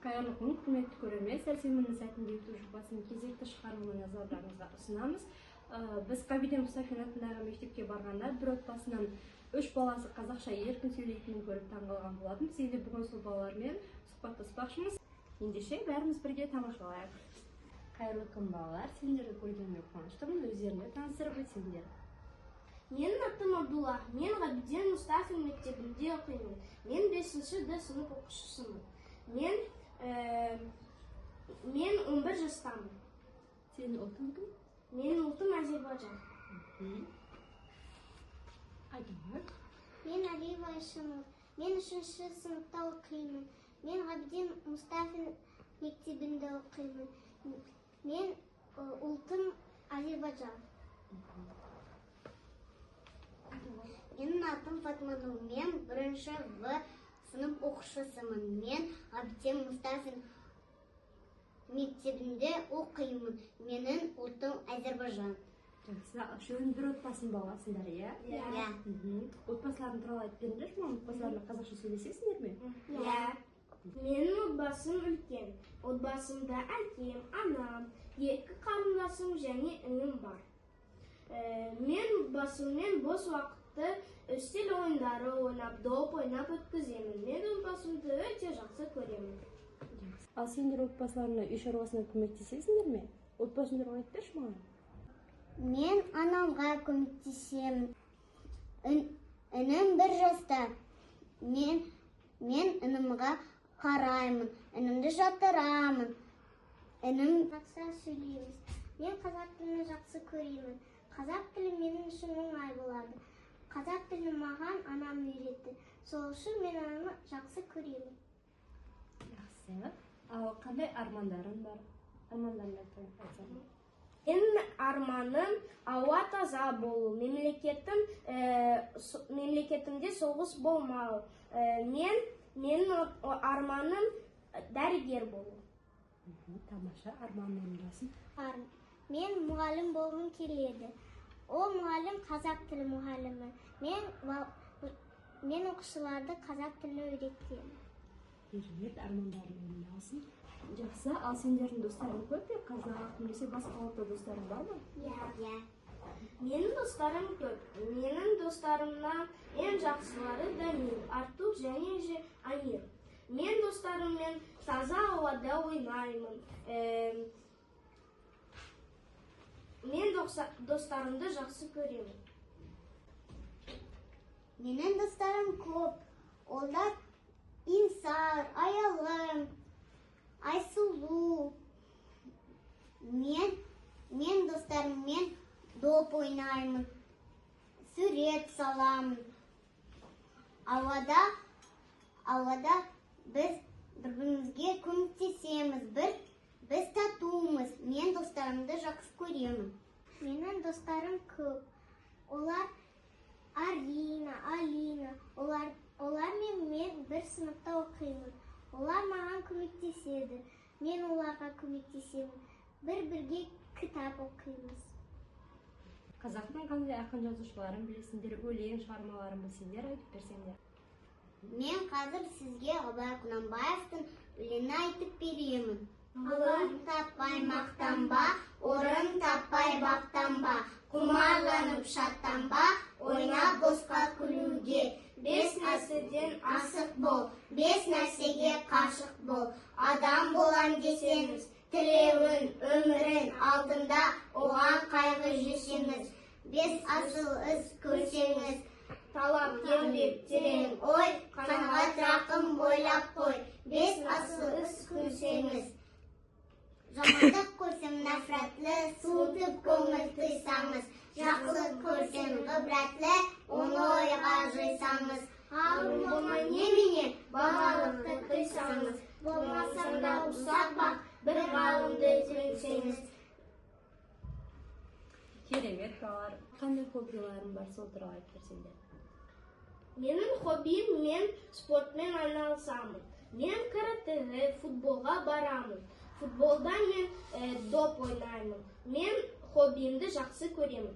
Қайырлы күн, құрметті көрермен, Сәрсенбінің сайтында ютуб жобасының кезекті шығарылымын назарларыңызға ұсынамыз. Біз Ғабиден Мұстафин атындағы мектепке барғанда бір отбасынан 3 баласы қазақша еркін сөйлейтінін көріп таңғалған болатын. Біз енді бүгін сол балалармен сұхбаттаспақшымыз. Ендеше бәріміз бірге тамашалайық. Қайырлы күн балалар, сендерді көргеніме қуаныштымын. Өздеріңді таныстырып өтсеңдер. Менің атым Абдулла. Мен Ғабиден Мұстафин мектебінде оқимын. Мен 5-ші Д сынып оқушысымын. Мен 11 жастамын. Сенің ұлтың кім? Менің ұлтым Әзербайжан. Мен Алиева Айшамов. Мен 3-ші сыныпта оқимын. Мен Ғабиден Мұстафин мектебінде оқимын. Мен ұлтым Әзербайжан. Менің атым Фатману. Мен 1-ші В сынып оқушысымын. Мен Ғабиден Мұстафин мектебінде оқимын. Менің ұлтым Әзербайжан. Жақсы, үшеуің бір отбасының баласыңдар, иә? Иә. Отбасылардың туралы айтып беріңдерші, ма? Отбасыларына қазақша сөйлесесіңдер ме? Иә. Менің отбасым үлкен. Отбасымда әкем, анам, 2 қарындасым және інім бар. Мен отбасыммен бос уақытты үстел ойындары ойнап, доп ойнап өткіземін. Мен отбасымды өте жақсы көремін. Ал сендер отбасыларына үй шаруасына көмектесесіңдер ме? Отбасың туралы айтып берші маған. Мен анамға көмектесемін. Інім 1 жаста. Мен інімға қараймын. Інімді жатырамын. Інім Жақсы сөйлейміз. Мен қазақ тілін жақсы көремін. Қазақ тілі менің үшін оңай болады. Қазақ тілін маған анам үйретті. Сол үшін мен анамды жақсы көремін. Жақсы. Ал қандай армандарың бар? Армандарыңды айтсаң. Менің арманым ауа таза болу, мемлекетімде соғыс болмау. Менің арманым дәрігер болу. Тамаша, арманың орындалсын. Мен мұғалім болғым келеді. Ол мұғалім қазақ тілі мұғалімі. Мен оқушыларды қазақ тілін үйретемін. Керемет, армандарың орындалсын. Жақсы, ал сендердің достарың көп пе? Қазақ немесе басқа ұлтта достарың бар ма? Иә. Менің достарым көп. Менің достарымнан ең жақсылары Дамир, Артур және Амир. Мен достарыммен таза ауада ойнаймын. Мен достарымды жақсы көремін. Менің достарым көп. Олар Инсар, Аялым, Айсулу. Мен достарыммен доп ойнаймын. Сурет саламын. Ауада біз бір-бірімізге көмектесеміз. Біз татумыз. Мен достарымды жақсы көремін. Менің достарым көп. Олар Арина, Алина. Олармен мен бір сыныпта оқимын. Олар маған көмектеседі. Мен оларға көмектесемін. Бірге кітап оқимыз. Қазақтың қандай ақын жазушыларын білесіңдер, өлең шығармаларын білсеңдер, айтып берсеңдер. Мен қазір сізге Абай Құнанбаевтың өлеңін айтып беремін. Алым таппай мақтанба, орын таппай бақтанба, құмарланып шаттанба, ойнап босқа күлуге. 5 нәрседен асық бол, 5 нәрсеге қашық бол. Адам болам десеңіз, тілеуін, өмірін алдында оған қайғы жесеңіз. 5 асыл іс көрсеңіз, Талап, еңбек, терең ой, қанағат рақым бойлап қой. 5 асыл іс көрсеңіз. Жамандық көрсем нәфратлі, суытып көңіл тыйсаңыз. Жақсылық көрсем ғибратлы, оны ойға жойсаңыз. Ғалым болмай немене, бағалықты қойсаңыз. Болмасам да ұсақ бақ, бір ғалымды ізденсеңіз. Керемет, балалар. Қандай хоббиларың бар, сол туралы айтып берсеңдер. Менің хоббиім, мен спортмен айналысамын. Мен каратэге, футболға барамын. Футболда мен доп ойнаймын. Мен хоббиімді жақсы көремін.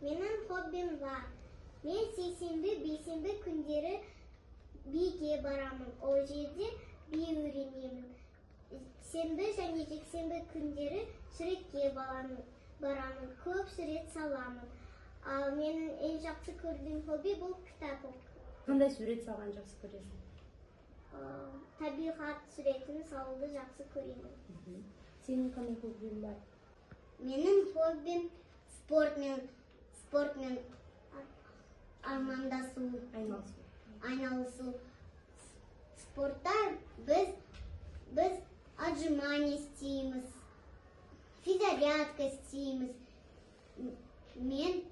Менің хоббим бар. Мен сейсенбі, бейсенбі күндері мектепке барамын. Ол жерде би үйренемін. Сенбі және жексенбі күндері суретке барамын. Көп сурет саламын. Ал менің ең жақсы көрген хобби бұл кітап оқу. Қандай сурет салған жақсы көресің? Табиғат суретін салуды жақсы көремін. Сенің қандай хоббиң бар? Менің хоббим спортмен армандасу, айналысу. Спортта біз отжимание істейміз, физзарядка істейміз. Мен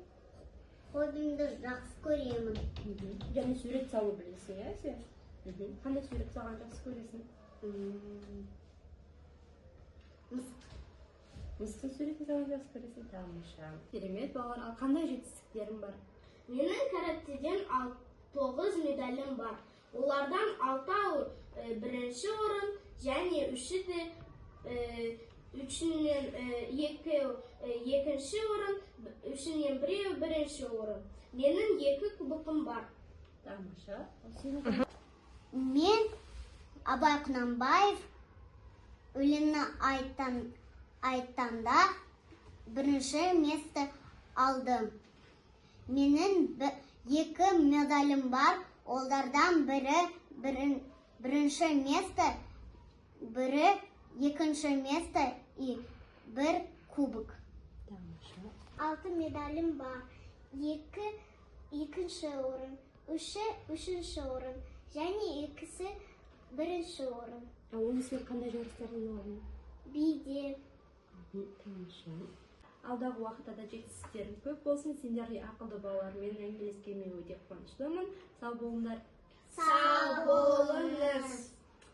хоббимді жақсы көремін. Және сурет салу білесің, иә сен? Қандай сурет салған жақсы көресің? Мысықтың суретін салған жақсы көресің? Тамаша. Керемет, балалар, ал қандай жетістіктерің бар? Менің каратеден 9 медалім бар. Олардан 6 бірінші орын, және 3-нен 2 екінші орын, 3-нен 1 бірінші орын. Менің 2 кубокым бар. Тамаша. Мен Абай Құнанбаев өлеңі айтқанда бірінші место алдым. Менің 2 медалім бар, олардан бірінші место, бірі екінші место и 1 кубок. 6 медалім бар. 2 екінші орын, 3-ші орын, және 2-сі бірінші орын. Оны сен қандай жарыстардан алдың? Биде. Тамаша. Алдағы уақытта да жетістіктерің көп болсын. Сендердей ақылды балалармен әңгімелескеніме өте қуаныштымын. Сау болыңдар. Сау